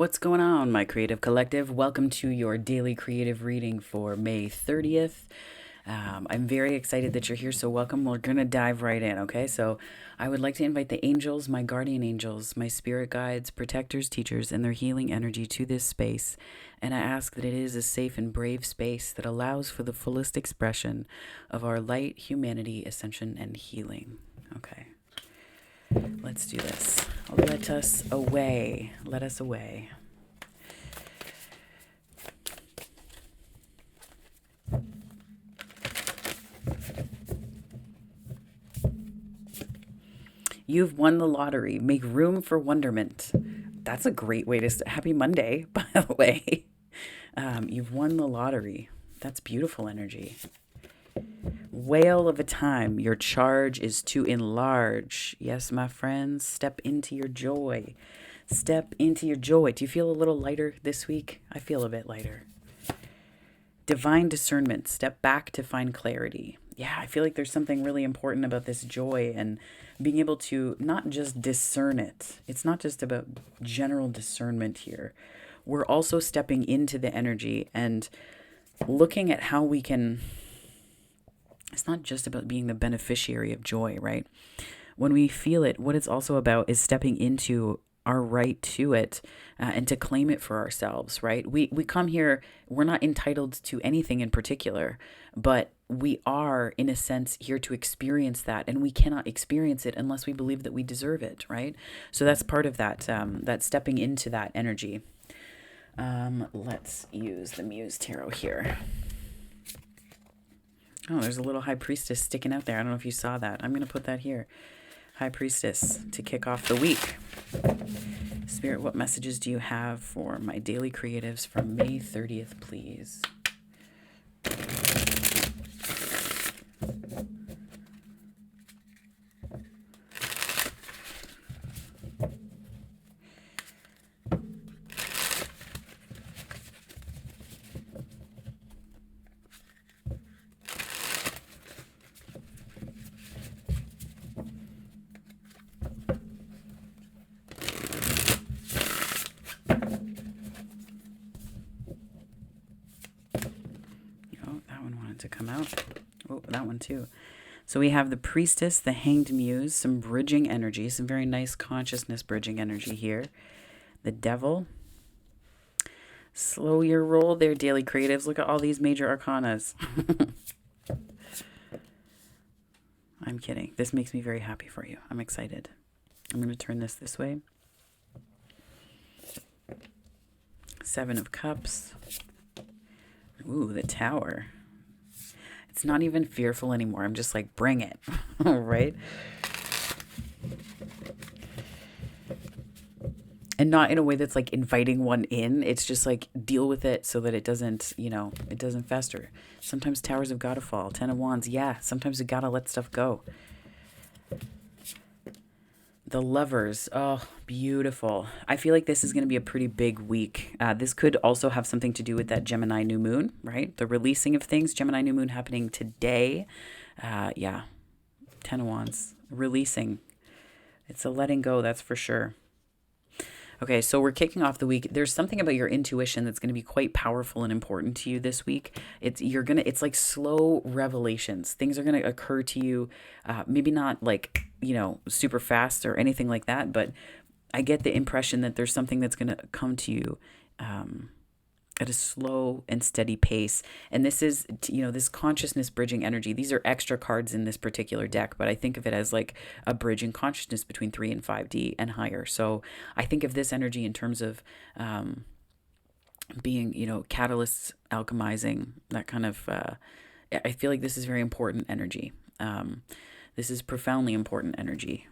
What's going on, my creative collective? Welcome to your daily creative reading for May 30th. I'm very excited that you're here, so welcome. We're going to dive right in, okay? So, I would like to invite the angels, my guardian angels, my spirit guides, protectors, teachers, and their healing energy to this space. And I ask that it is a safe and brave space that allows for the fullest expression of our light, humanity, ascension, and healing. Okay. Let's do this. Let us away. Let us away. You've won the lottery. Make room for wonderment. That's a great way to happy Monday, by the way. You've won the lottery. That's beautiful energy. Whale of a time. Your charge is to enlarge. Yes, my friends, step into your joy. Step into your joy. Do you feel a little lighter this week? I feel a bit lighter. Divine discernment. Step back to find clarity. Yeah, I feel like there's something really important about this joy and being able to not just discern it. It's not just about general discernment here. We're also stepping into the energy and looking at how we can. It's not just about being the beneficiary of joy, right? When we feel it, what it's also about is stepping into our right to it and to claim it for ourselves, right? We come here, we're not entitled to anything in particular, but we are, in a sense, here to experience that, and we cannot experience it unless we believe that we deserve it, right? So that's part of that, that stepping into that energy. Let's use the Muse Tarot here. Oh, there's a little High Priestess sticking out there. I don't know if you saw that. I'm going to put that here. High Priestess to kick off the week. Spirit, what messages do you have for my daily creatives from May 30th, please? To come out. Oh, that one too. So we have the Priestess, the Hanged Muse, some bridging energy, some very nice consciousness bridging energy here. The Devil. Slow your roll there, daily creatives. Look at all these major arcanas. I'm kidding. This makes me very happy for you. I'm excited. I'm going to turn this way. Seven of Cups. Ooh, the Tower. It's not even fearful anymore. I'm just like, bring it, right? And not in a way that's like inviting one in. It's just like deal with it so that it doesn't, it doesn't fester. Sometimes towers have got to fall. 10 of Wands, yeah. Sometimes you got to let stuff go. The Lovers. Oh, beautiful. I feel like this is going to be a pretty big week. This could also have something to do with that Gemini new moon, right? The releasing of things. Gemini new moon happening today. Yeah. 10 of Wands. Releasing. It's a letting go, that's for sure. Okay, so we're kicking off the week. There's something about your intuition that's going to be quite powerful and important to you this week. It's like slow revelations. Things are going to occur to you, maybe not like, super fast or anything like that, but I get the impression that there's something that's going to come to you at a slow and steady pace. And this is, this consciousness bridging energy. These are extra cards in this particular deck, but I think of it as like a bridge in consciousness between 3 and 5D and higher. So I think of this energy in terms of being, catalysts, alchemizing, that kind of, I feel like this is very important energy. This is profoundly important energy.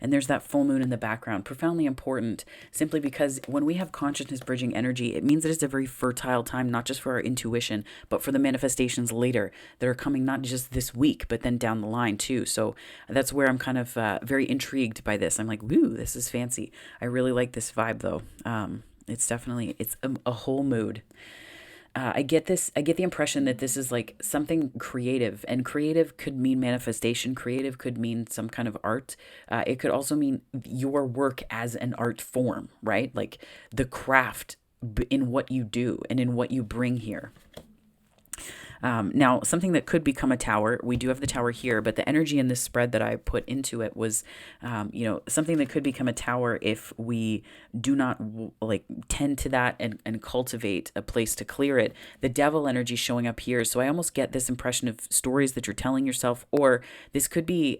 And there's that full moon in the background, profoundly important, simply because when we have consciousness bridging energy, it means that it's a very fertile time, not just for our intuition, but for the manifestations later that are coming, not just this week, but then down the line too. So that's where I'm kind of very intrigued by this. I'm like, woo, this is fancy. I really like this vibe though. It's a whole mood. I get the impression that this is like something creative, and creative could mean manifestation. Creative could mean some kind of art. It could also mean your work as an art form, right? Like the craft in what you do and in what you bring here. Now, something that could become a tower, we do have the tower here, but the energy in this spread that I put into it was, something that could become a tower if we do not like tend to that and cultivate a place to clear it. The devil energy showing up here. So I almost get this impression of stories that you're telling yourself, or this could be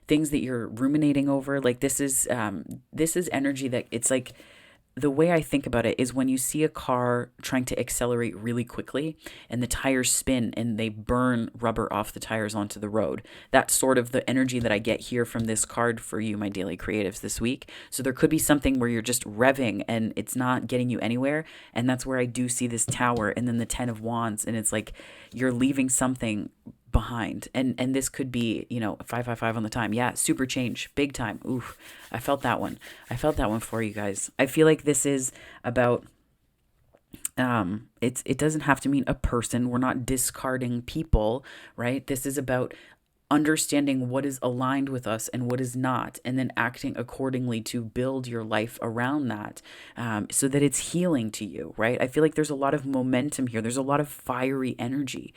things that you're ruminating over. Like this is energy that it's like, the way I think about it is when you see a car trying to accelerate really quickly and the tires spin and they burn rubber off the tires onto the road. That's sort of the energy that I get here from this card for you, my daily creatives, this week. So there could be something where you're just revving and it's not getting you anywhere. And that's where I do see this tower and then the 10 of Wands. And it's like you're leaving something behind, and this could be 555 on the time. Yeah, super change, big time. Oof, I felt that one. For you guys. I feel like this is about it doesn't have to mean a person. We're not discarding people, right? This is about understanding what is aligned with us and what is not, and then acting accordingly to build your life around that, so that it's healing to you, right? I feel like there's a lot of momentum here. There's a lot of fiery energy.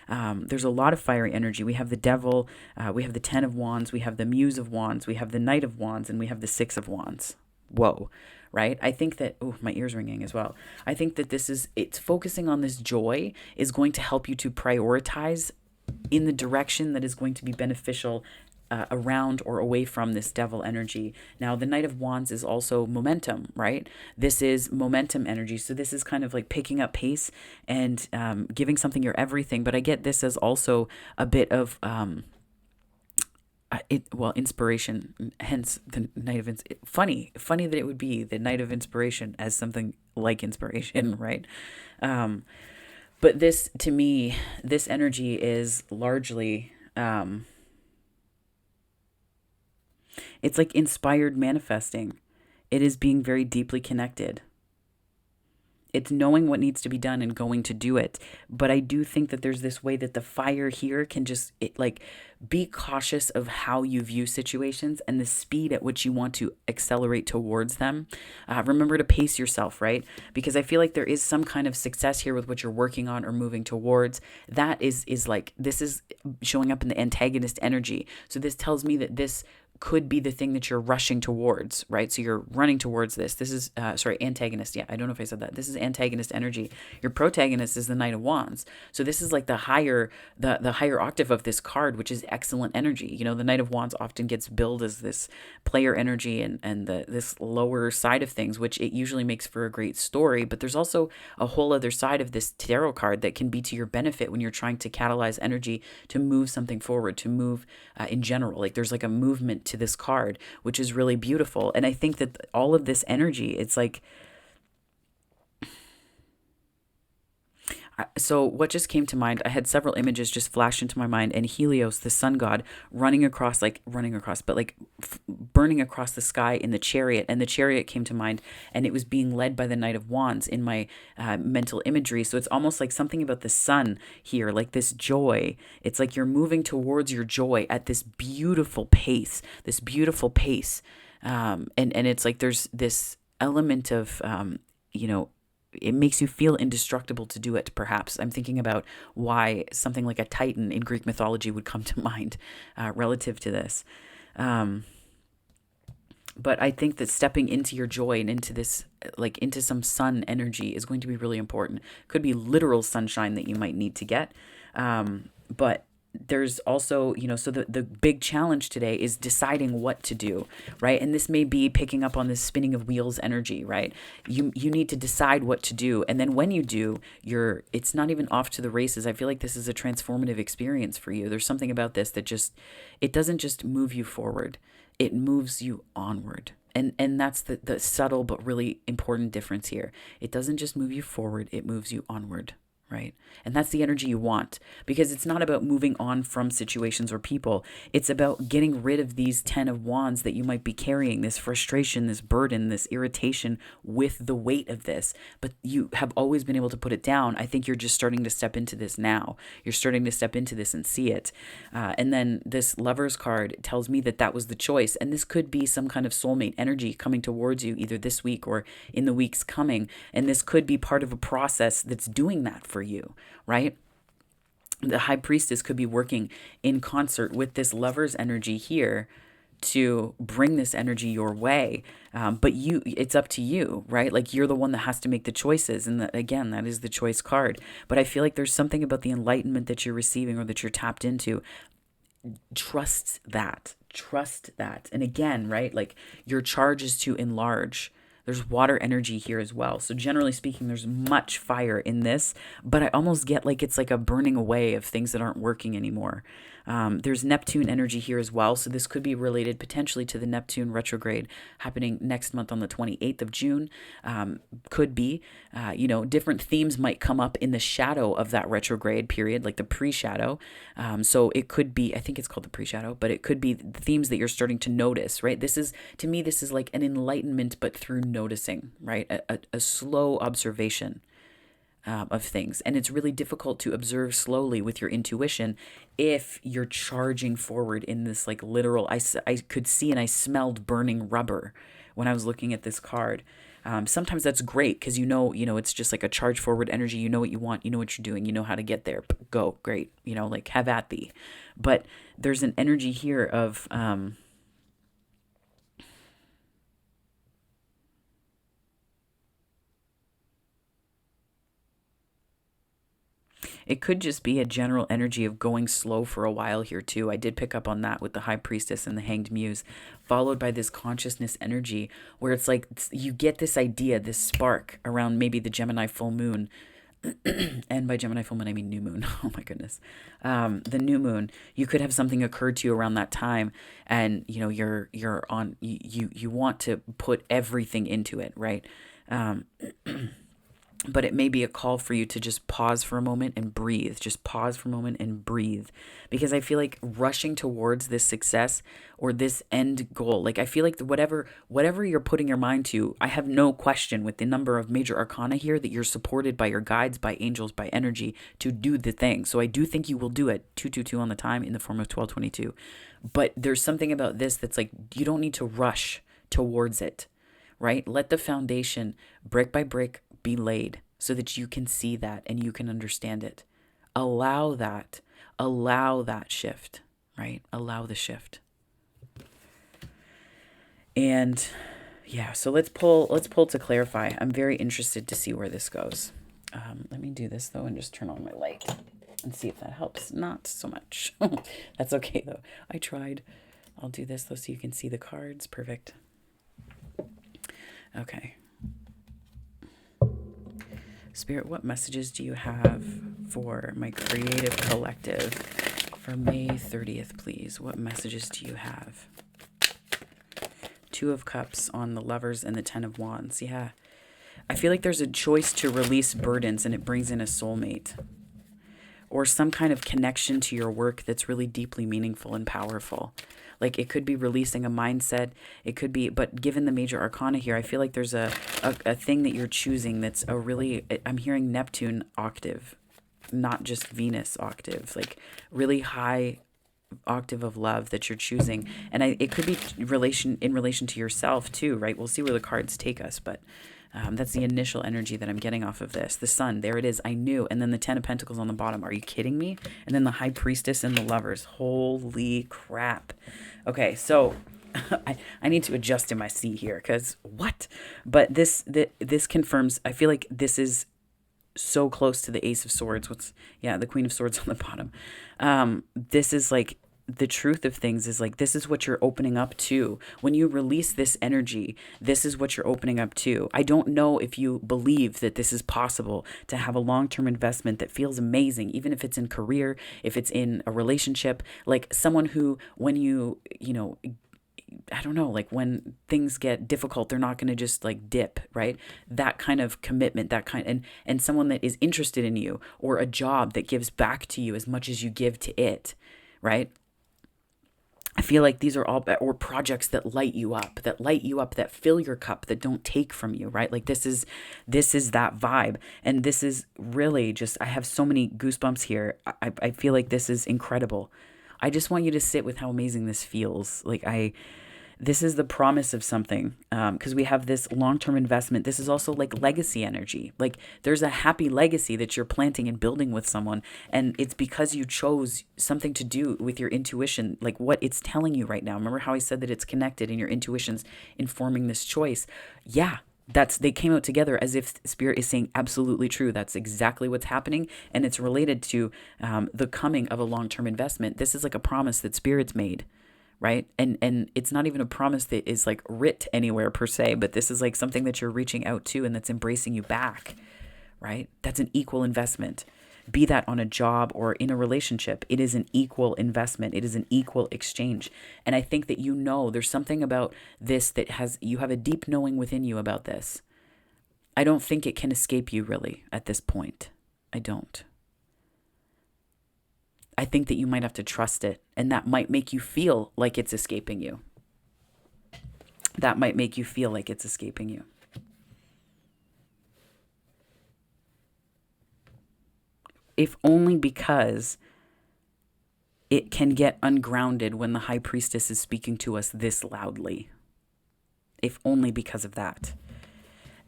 We have the devil, we have the 10 of Wands, we have the Muse of Wands, we have the Knight of Wands, and we have the 6 of Wands. Whoa, right? I think that, oh, my ear's ringing as well. I think that it's focusing on this joy is going to help you to prioritize in the direction that is going to be beneficial around or away from this devil energy. Now, the Knight of Wands is also momentum, right? This is momentum energy. So this is kind of like picking up pace and giving something your everything. But I get this as also a bit of inspiration. Hence the Knight of funny that it would be the Knight of Inspiration as something like inspiration, right? But this, to me, this energy is largely it's like inspired manifesting. It is being very deeply connected. It's knowing what needs to be done and going to do it. But I do think that there's this way that the fire here can just be cautious of how you view situations and the speed at which you want to accelerate towards them. Remember to pace yourself, right? Because I feel like there is some kind of success here with what you're working on or moving towards. That is like, this is showing up in the antagonist energy. So this tells me that this could be the thing that you're rushing towards, right? So you're running towards this. This is, antagonist. Yeah, I don't know if I said that. This is antagonist energy. Your protagonist is the Knight of Wands. So this is like the higher octave of this card, which is excellent energy. The Knight of Wands often gets billed as this player energy and this lower side of things, which it usually makes for a great story. But there's also a whole other side of this tarot card that can be to your benefit when you're trying to catalyze energy to move something forward, to move in general. Like there's like a movement to this card, which is really beautiful. And I think that all of this energy, it's like, so what just came to mind, I had several images just flash into my mind, and Helios, the sun god, burning across the sky in the chariot. And the chariot came to mind, and it was being led by the Knight of Wands in my mental imagery. So it's almost like something about the sun here, like this joy. It's like you're moving towards your joy at this beautiful pace, and it's like there's this element of, it makes you feel indestructible to do it, perhaps. I'm thinking about why something like a Titan in Greek mythology would come to mind relative to this. But I think that stepping into your joy and into this, like into some sun energy is going to be really important. Could be literal sunshine that you might need to get. But there's also, so the big challenge today is deciding what to do, right? And this may be picking up on this spinning of wheels energy, right? You need to decide what to do. And then when you do, it's not even off to the races. I feel like this is a transformative experience for you. There's something about this that it doesn't just move you forward. It moves you onward. And that's the subtle but really important difference here. It doesn't just move you forward, it moves you onward, right? And that's the energy you want, because it's not about moving on from situations or people. It's about getting rid of these 10 of wands that you might be carrying, this frustration, this burden, this irritation with the weight of this. But you have always been able to put it down. I think you're just starting to step into this now. You're starting to step into this and see it. And then this Lover's card tells me that that was the choice. And this could be some kind of soulmate energy coming towards you either this week or in the weeks coming. And this could be part of a process that's doing that for you, right? The High Priestess could be working in concert with this Lover's energy here to bring this energy your way. But it's up to you, right? Like, you're the one that has to make the choices. And that, again, that is the choice card. But I feel like there's something about the enlightenment that you're receiving or that you're tapped into. Trust that. And again, right? Like, your charge is to enlarge. There's water energy here as well. So generally speaking, there's much fire in this, but I almost get like it's like a burning away of things that aren't working anymore. There's Neptune energy here as well. So this could be related potentially to the Neptune retrograde happening next month on the 28th of June. Could be, different themes might come up in the shadow of that retrograde period, like the pre-shadow. So it could be, I think it's called the pre-shadow, but it could be the themes that you're starting to notice, right? To me, this is like an enlightenment, but through noticing, right? A slow observation of things. And it's really difficult to observe slowly with your intuition if you're charging forward in this like literal, I could see and I smelled burning rubber when I was looking at this card. Sometimes that's great because it's just like a charge forward energy. You know what you want, you know what you're doing, you know how to get there. Go, great, like have at thee. But there's an energy here of it could just be a general energy of going slow for a while here too. I did pick up on that with the High Priestess and the Hanged Muse, followed by this consciousness energy where it's like you get this idea, this spark around maybe the Gemini full moon. And by Gemini full moon, I mean new moon. Oh my goodness. The new moon, you could have something occur to you around that time, and you're on, you want to put everything into it, right? But it may be a call for you to just pause for a moment and breathe. Just pause for a moment and breathe. Because I feel like rushing towards this success or this end goal, like I feel like whatever you're putting your mind to, I have no question with the number of major arcana here that you're supported by your guides, by angels, by energy to do the thing. So I do think you will do it 222 on the time in the form of 1222. But there's something about this that's like, you don't need to rush towards it, right? Let the foundation brick by brick be laid so that you can see that and you can understand it. Allow that shift, right? Allow the shift. And yeah, so let's pull to clarify. I'm very interested to see where this goes. Let me do this though and just turn on my light and see if that helps. Not so much. That's okay though. I tried. I'll do this though so you can see the cards. Perfect. Okay. Spirit, what messages do you have for my creative collective for May 30th, please? What messages do you have? 2 of Cups on the Lovers and the 10 of Wands. Yeah. I feel like there's a choice to release burdens and it brings in a soulmate or some kind of connection to your work that's really deeply meaningful and powerful. Like it could be releasing a mindset. It could be, but given the major arcana here, I feel like there's a thing that you're choosing that's a really, I'm hearing Neptune octave, not just Venus octave, like really high octave of love that you're choosing. And it could be in relation to yourself too, right? We'll see where the cards take us, but that's the initial energy that I'm getting off of this. The Sun, there it is. I knew. And then the 10 of Pentacles on the bottom. Are you kidding me? And then the High Priestess and the Lovers. Holy crap. Okay, so I need to adjust in my seat here because what? But this confirms, I feel like this is so close to the Ace of Swords. The Queen of Swords on the bottom. This is like, the truth of things is like, this is what you're opening up to. When you release this energy, this is what you're opening up to. I don't know if you believe that this is possible to have a long-term investment that feels amazing, even if it's in career, if it's in a relationship, like someone who, when you I don't know, like when things get difficult, they're not going to just like dip, right? That kind of commitment, that kind, and someone that is interested in you, or a job that gives back to you as much as you give to it, right? I feel like these are all, or projects that light you up, that fill your cup, that don't take from you, right? Like this is that vibe. And this is really just, I have so many goosebumps here. I feel like this is incredible. I just want you to sit with how amazing this feels. This is the promise of something, because we have this long-term investment. This is also like legacy energy. Like there's a happy legacy that you're planting and building with someone, and it's because you chose something to do with your intuition, like what it's telling you right now. Remember how I said that it's connected and your intuition's informing this choice? Yeah. They came out together as if spirit is saying absolutely true. That's exactly what's happening. And it's related to the coming of a long-term investment. This is like a promise that spirit's made, right? And it's not even a promise that is like writ anywhere per se, but this is like something that you're reaching out to and that's embracing you back, right? That's an equal investment. Be that on a job or in a relationship, it is an equal investment. It is an equal exchange. And I think that there's something about this that you have a deep knowing within you about this. I don't think it can escape you really at this point. I don't. I think that you might have to trust it, and that might make you feel like it's escaping you. That might make you feel like it's escaping you. If only because it can get ungrounded when the high priestess is speaking to us this loudly. If only because of that.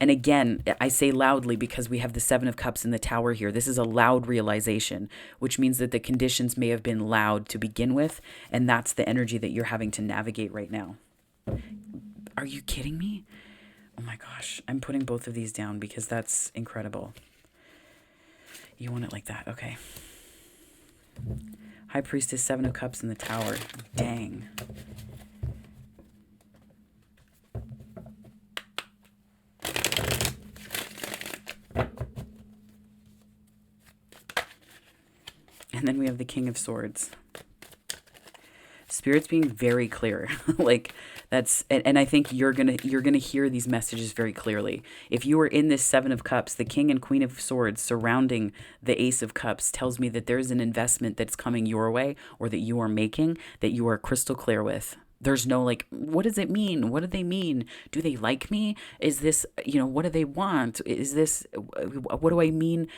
And again, I say loudly because we have the Seven of Cups in the Tower here. This is a loud realization, which means that the conditions may have been loud to begin with, and that's the energy that you're having to navigate right now. Are you kidding me? Oh my gosh, I'm putting both of these down because that's incredible. You want it like that, okay. High Priestess, Seven of Cups in the Tower. Dang. And then we have the King of Swords. Spirit's being very clear. And I think you're gonna hear these messages very clearly. If you are in this Seven of Cups, the King and Queen of Swords surrounding the Ace of Cups tells me that there's an investment that's coming your way, or that you are making, that you are crystal clear with. There's no like, what does it mean? What do they mean? Do they like me? Is this, what do they want? Is this, what do I mean?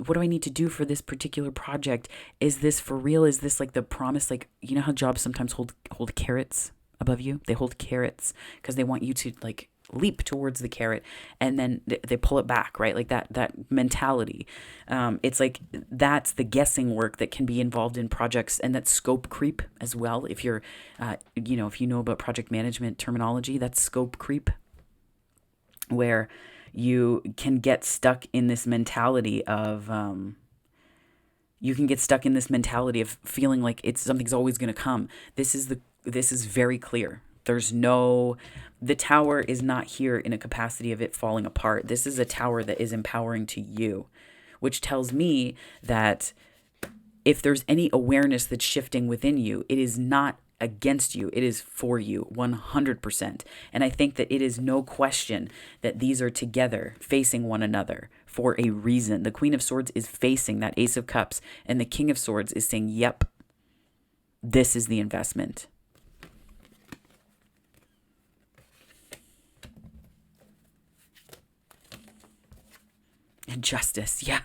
What do I need to do for this particular project? Is this for real? Is this like the promise? Like, you know how jobs sometimes hold carrots above you? They hold carrots because they want you to like leap towards the carrot, and then they pull it back, right? Like that mentality. It's like that's the guessing work that can be involved in projects, and that's scope creep as well. If you're, if you know about project management terminology, that's scope creep, where you can get stuck in this mentality of, feeling like something's always going to come. This is very clear. The tower is not here in a capacity of it falling apart. This is a tower that is empowering to you, which tells me that if there's any awareness that's shifting within you, it is not against you. It is for you 100%. And I think that it is no question that these are together facing one another for a reason. The Queen of Swords is facing that Ace of Cups, and the King of Swords is saying, yep, this is the investment. And justice, yeah.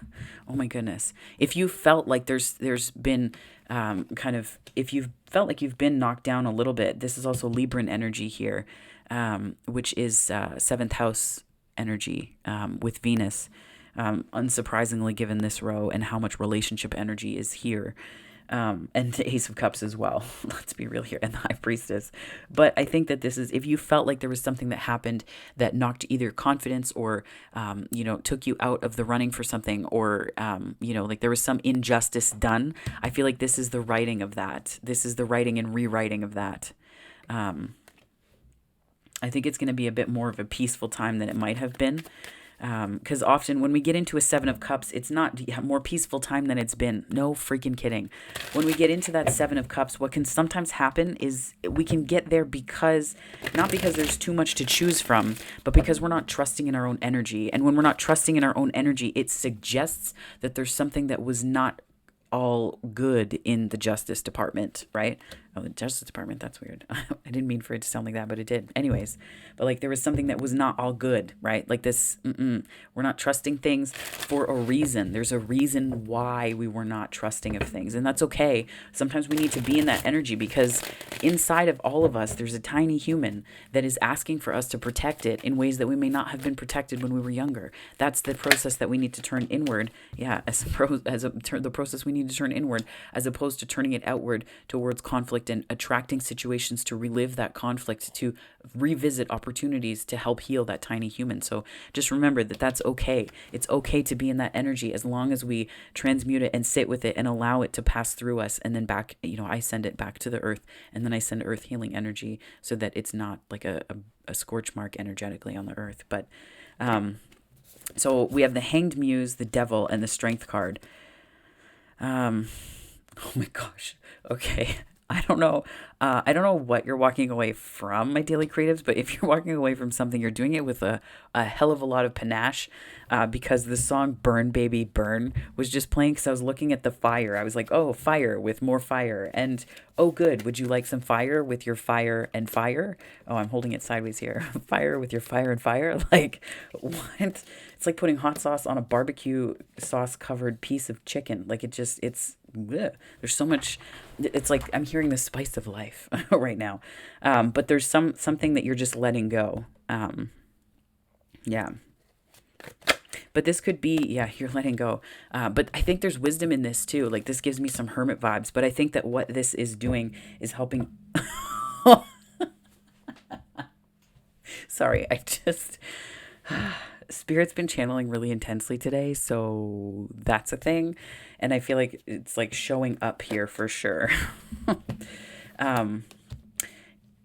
Oh my goodness. If you felt like there's been if you've felt like you've been knocked down a little bit, this is also Libran energy here, which is seventh house energy with Venus. Unsurprisingly, given this row and how much relationship energy is here. And the Ace of Cups as well. Let's be real here, and the High Priestess. But I think that this is, if you felt like there was something that happened that knocked either confidence or, took you out of the running for something, or, like there was some injustice done, I feel like this is the writing of that. This is the writing and rewriting of that. I think it's going to be a bit more of a peaceful time than it might have been. Because often when we get into a Seven of Cups, it's not more peaceful time than it's been. No freaking kidding. When we get into that Seven of Cups, what can sometimes happen is we can get there because, not because there's too much to choose from, but because we're not trusting in our own energy. And when we're not trusting in our own energy, it suggests that there's something that was not all good in the Justice Department, right? Oh, the Justice Department, that's weird. I didn't mean for it to sound like that, but it did. Anyways, but like there was something that was not all good, right? Like this, we're not trusting things for a reason. There's a reason why we were not trusting of things, and that's okay. Sometimes we need to be in that energy because inside of all of us, there's a tiny human that is asking for us to protect it in ways that we may not have been protected when we were younger. That's the process that we need to turn inward. Yeah, the process we need to turn inward as opposed to turning it outward towards conflict and attracting situations to relive that conflict, to revisit opportunities to help heal that tiny human. So just remember that that's okay. It's okay to be in that energy as long as we transmute it and sit with it and allow it to pass through us. And then back, I send it back to the earth, and then I send earth healing energy so that it's not like a scorch mark energetically on the earth. But so we have the Hanged Muse, the Devil, and the Strength card. Oh my gosh. Okay. I don't know. I don't know what you're walking away from, my daily creatives, but if you're walking away from something, you're doing it with a hell of a lot of panache, because the song Burn Baby Burn was just playing because I was looking at the fire. I was like, oh, fire with more fire. And oh, good. Would you like some fire with your fire and fire? Oh, I'm holding it sideways here. Fire with your fire and fire? Like, what? It's like putting hot sauce on a barbecue sauce covered piece of chicken. Like it's bleh. There's so much. It's like I'm hearing the spice of life right now. But there's something that you're just letting go. Yeah. But this could be, yeah, you're letting go. But I think there's wisdom in this too. Like this gives me some hermit vibes. But I think that what this is doing is helping. Sorry, Spirit's been channeling really intensely today, so that's a thing. And I feel like it's like showing up here for sure. um,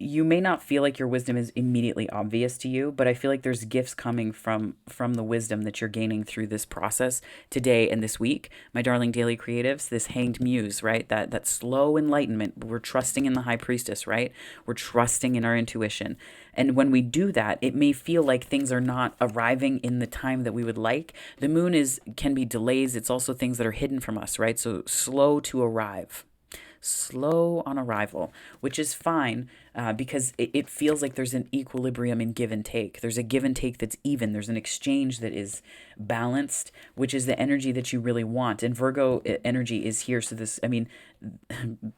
you may not feel like your wisdom is immediately obvious to you, but I feel like there's gifts coming from the wisdom that you're gaining through this process today and this week. My darling daily creatives, this Hanged Muse, right? That slow enlightenment. We're trusting in the High Priestess, right? We're trusting in our intuition. And when we do that, it may feel like things are not arriving in the time that we would like. The moon can be delays. It's also things that are hidden from us, right? So slow to arrive. Slow on arrival, which is fine, because it feels like there's an equilibrium in give and take. There's a give and take that's even. There's an exchange that is balanced, which is the energy that you really want. And Virgo energy is here. So this, I mean,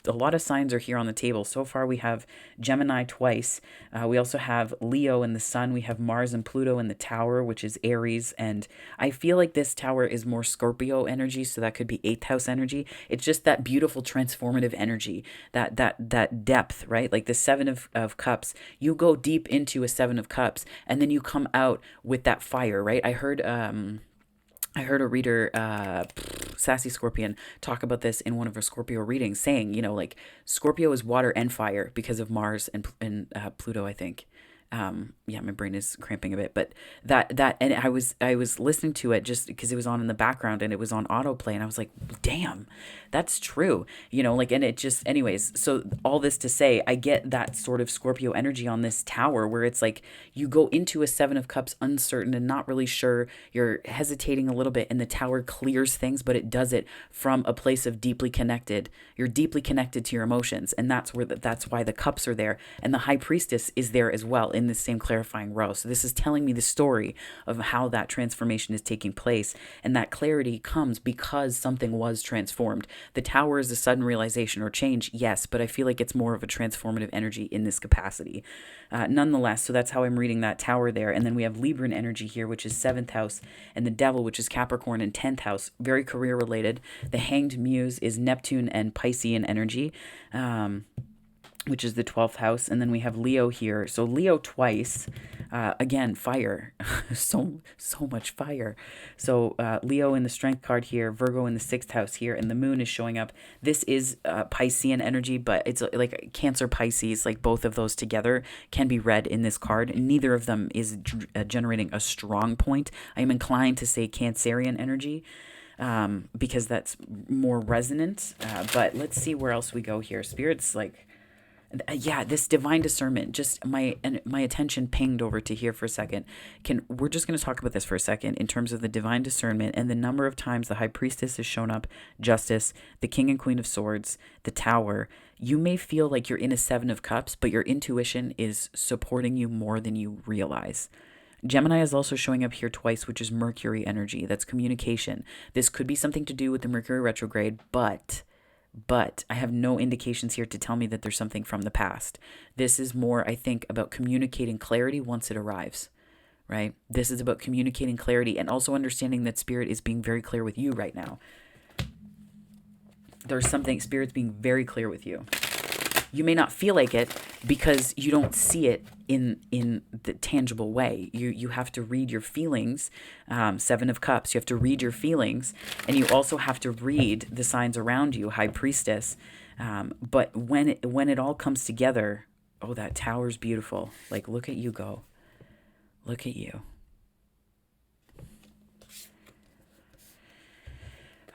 a lot of signs are here on the table. So far, we have Gemini twice. We also have Leo in the sun. We have Mars and Pluto in the tower, which is Aries. And I feel like this tower is more Scorpio energy. So that could be 8th house energy. It's just that beautiful transformative energy, that depth, right? Like the Seven of Cups, you go deep into a Seven of Cups and then you come out with that fire, right? I heard a reader, Sassy Scorpion, talk about this in one of her Scorpio readings, saying, like Scorpio is water and fire because of Mars and Pluto, I think. Yeah, my brain is cramping a bit, but and I was listening to it just because it was on in the background and it was on autoplay, and I was like, damn, that's true, and it just, anyways. So all this to say, I get that sort of Scorpio energy on this tower where it's like you go into a Seven of Cups uncertain and not really sure, you're hesitating a little bit, and the tower clears things, but it does it from a place of deeply connected. You're deeply connected to your emotions, and that's why the cups are there, and the High Priestess is there as well in the same clarifying row. So this is telling me the story of how that transformation is taking place, and that clarity comes because something was transformed. The tower is a sudden realization or change, yes, but I feel like it's more of a transformative energy in this capacity. Nonetheless, so that's how I'm reading that tower there. And then we have Libran energy here, which is 7th house, and the Devil, which is Capricorn and 10th house, very career related. The Hanged Muse is Neptune and Piscean energy. which is the 12th house. And then we have Leo here. So Leo twice, again, fire, so much fire. So Leo in the strength card here, Virgo in the 6th house here, and the moon is showing up. This is Piscean energy, but it's like Cancer Pisces, like both of those together can be read in this card. Neither of them is generating a strong point. I am inclined to say Cancerian energy, because that's more resonant. But let's see where else we go here. Spirit's like, yeah, this divine discernment, just my attention pinged over to here for a second. We're just going to talk about this for a second in terms of the divine discernment and the number of times the high priestess has shown up, justice, the king and queen of swords, the tower. You may feel like you're in a 7 of cups, but your intuition is supporting you more than you realize. Gemini is also showing up here twice, which is Mercury energy. That's communication. This could be something to do with the Mercury retrograde, but I have no indications here to tell me that there's something from the past. This is more, I think, about communicating clarity once it arrives, right? This is about communicating clarity and also understanding that Spirit is being very clear with you right now. There's something, Spirit's being very clear with you. You may not feel like it because you don't see it in the tangible way. You have to read your feelings. 7 of Cups, you have to read your feelings, and you also have to read the signs around you, High Priestess. But when it all comes together, oh, that tower's beautiful. Like, look at you go. Look at you.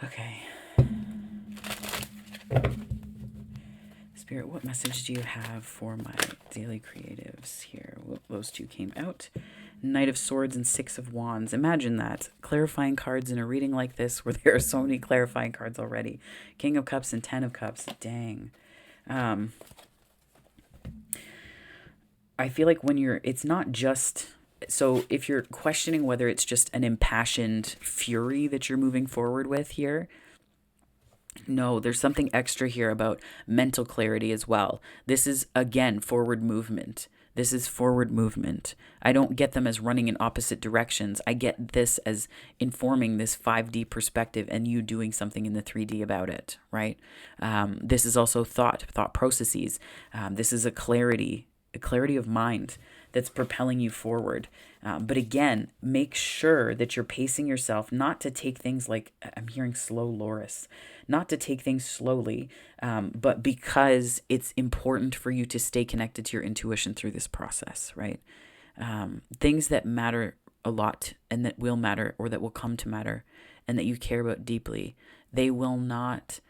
Okay. Spirit, what message do you have for my daily creatives here? Well, those two came out. Knight of Swords and 6 of Wands. Imagine that. Clarifying cards in a reading like this where there are so many clarifying cards already. King of Cups and 10 of Cups. Dang. I feel like it's not just... So if you're questioning whether it's just an impassioned fury that you're moving forward with here... No, there's something extra here about mental clarity as well. This is, again, forward movement. This is forward movement. I don't get them as running in opposite directions. I get this as informing this 5D perspective and you doing something in the 3D about it, right? This is also thought processes. This is a clarity of mind that's propelling you forward. But again, make sure that you're pacing yourself not to take things like, I'm hearing slow loris, not to take things slowly, but because it's important for you to stay connected to your intuition through this process, right? Things that matter a lot and that will matter or that will come to matter and that you care about deeply, they will not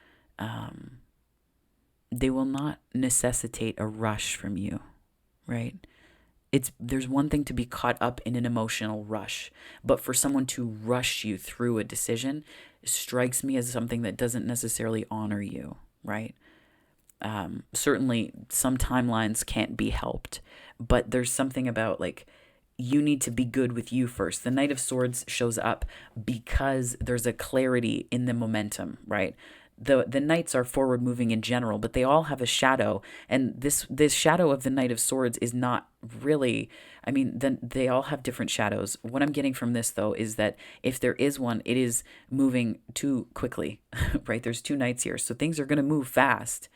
necessitate a rush from you, right? There's one thing to be caught up in an emotional rush, but for someone to rush you through a decision strikes me as something that doesn't necessarily honor you, right? Certainly some timelines can't be helped, but there's something about like, you need to be good with you first. The Knight of Swords shows up because there's a clarity in the momentum, right? The knights are forward moving in general, but they all have a shadow, and this shadow of the Knight of Swords is not really, I mean, then they all have different shadows. What I'm getting from this though is that if there is one, it is moving too quickly, right? There's 2 knights here, so things are going to move fast.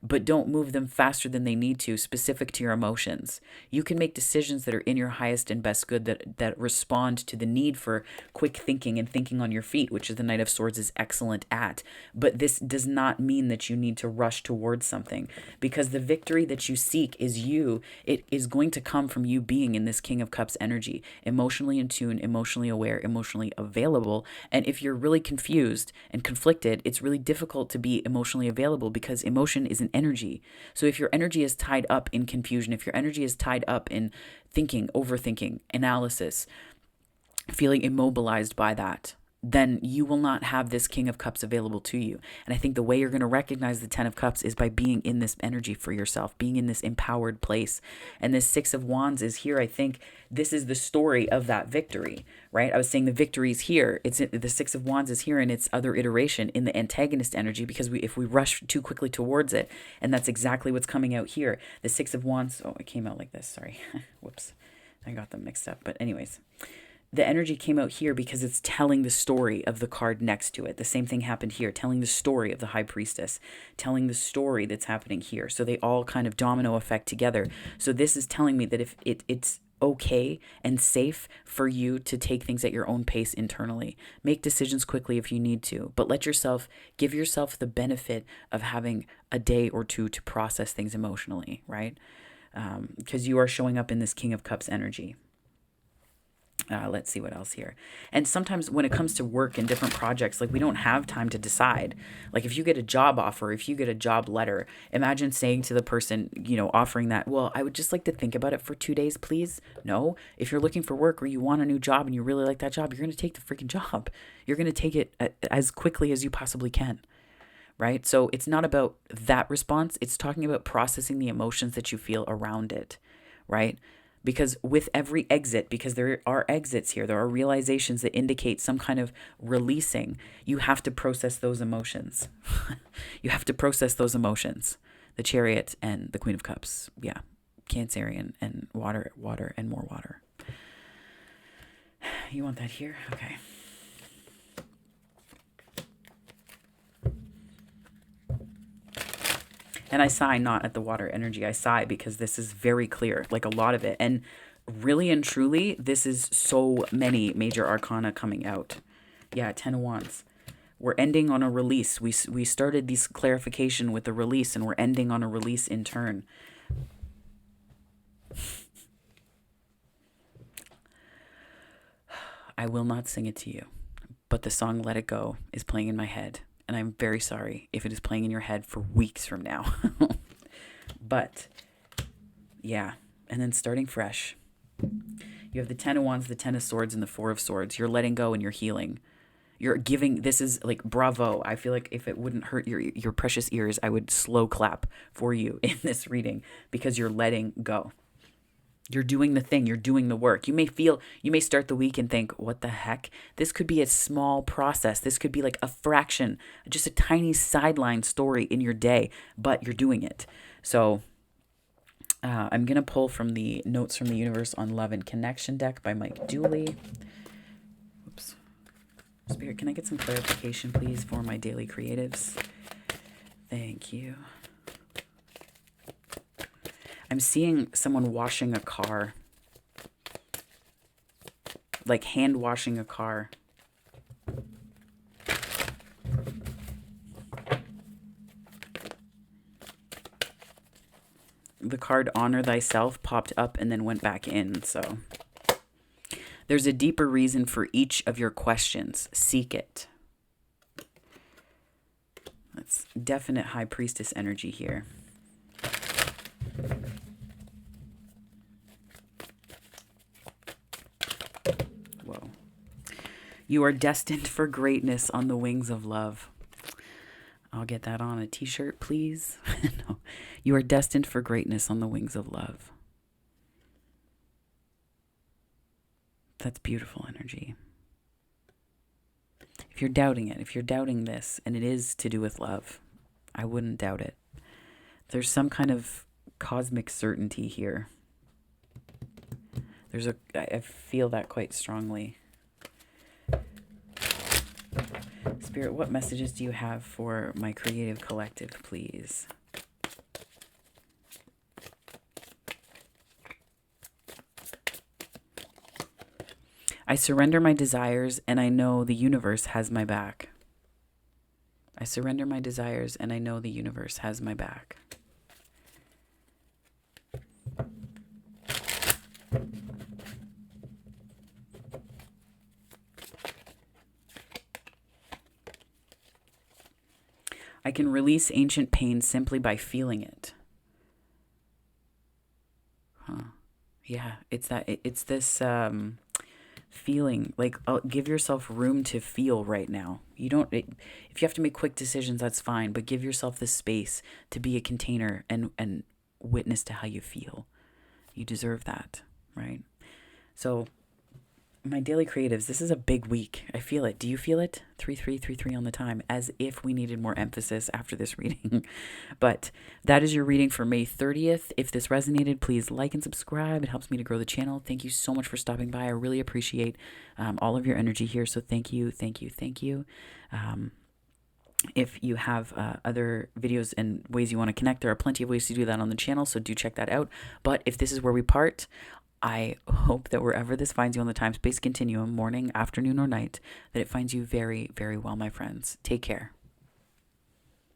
But don't move them faster than they need to, specific to your emotions. You can make decisions that are in your highest and best good that respond to the need for quick thinking and thinking on your feet, which is the Knight of Swords is excellent at. But this does not mean that you need to rush towards something, because the victory that you seek is you. It is going to come from you being in this King of Cups energy, emotionally in tune, emotionally aware, emotionally available. And if you're really confused and conflicted, it's really difficult to be emotionally available because emotion is an energy. So if your energy is tied up in confusion, if your energy is tied up in thinking, overthinking, analysis, feeling immobilized by that, then you will not have this King of Cups available to you. And I think the way you're going to recognize the 10 of Cups is by being in this energy for yourself, being in this empowered place. And this 6 of Wands is here. I think this is the story of that victory, right? I was saying the victory is here. The 6 of Wands is here in its other iteration in the antagonist energy, because if we rush too quickly towards it, and that's exactly what's coming out here. The 6 of Wands, oh, it came out like this. Sorry. Whoops. I got them mixed up. But anyways, the energy came out here because it's telling the story of the card next to it. The same thing happened here, telling the story of the High Priestess, telling the story that's happening here. So they all kind of domino effect together. So this is telling me that if it's okay and safe for you to take things at your own pace internally. Make decisions quickly if you need to, but give yourself the benefit of having a day or two to process things emotionally, right? Because you are showing up in this King of Cups energy. Let's see what else here. And sometimes when it comes to work and different projects, like we don't have time to decide. Like if you get a job offer, if you get a job letter, imagine saying to the person, offering that, well, I would just like to think about it for 2 days, please. No, if you're looking for work or you want a new job and you really like that job, you're going to take the freaking job. You're going to take it as quickly as you possibly can. Right? So it's not about that response. It's talking about processing the emotions that you feel around it. Right? Because with every exit, because there are exits here, there are realizations that indicate some kind of releasing, you have to process those emotions. You have to process those emotions. The Chariot and the Queen of Cups. Yeah. Cancerian and water, and more water. You want that here? Okay. And I sigh not at the water energy. I sigh because this is very clear, like a lot of it. And really and truly, this is so many major arcana coming out. Yeah, 10 of Wands. We're ending on a release. We started this clarification with the release, and we're ending on a release in turn. I will not sing it to you, but the song Let It Go is playing in my head. And I'm very sorry if it is playing in your head for weeks from now. But, yeah. And then starting fresh. You have the 10 of Wands, the 10 of Swords, and the 4 of Swords. You're letting go and you're healing. You're giving, this is like bravo. I feel like if it wouldn't hurt your precious ears, I would slow clap for you in this reading because you're letting go. You're doing the thing. You're doing the work. You may start the week and think, what the heck? This could be a small process. This could be like a fraction, just a tiny sideline story in your day, but you're doing it. So I'm going to pull from the Notes from the Universe on Love and Connection deck by Mike Dooley. Oops. Spirit, can I get some clarification, please, for my daily creatives? Thank you. I'm seeing someone washing a car, like hand washing a car. The card Honor Thyself popped up and then went back in. So there's a deeper reason for each of your questions. Seek it. That's definite High Priestess energy here. Whoa. You are destined for greatness on the wings of love. I'll get that on a t-shirt, please. No. You are destined for greatness on the wings of love. That's beautiful energy. If you're doubting it, if you're doubting this, and it is to do with love, I wouldn't doubt it. There's some kind of cosmic certainty here. I feel that quite strongly. Spirit, what messages do you have for my creative collective, please? I surrender my desires and I know the universe has my back. I surrender my desires and I know the universe has my back. I can release ancient pain simply by feeling it. Yeah, it's this feeling, like, give yourself room to feel right now. If you have to make quick decisions, that's fine, but give yourself the space to be a container and witness to how you feel. You deserve that, right? So My daily creatives, this is a big week. I feel it. Do you feel it? 3333 on the time, as if we needed more emphasis after this reading. But that is your reading for May 30th. If this resonated, please like and subscribe. It helps me to grow the channel. Thank you so much for stopping by. I really appreciate all of your energy here. So thank you, thank you, thank you. If you have other videos and ways you want to connect, there are plenty of ways to do that on the channel, so do check that out. But if this is where we part, I hope that wherever this finds you on the time space continuum, morning, afternoon, or night, that it finds you very, very well, my friends. Take care.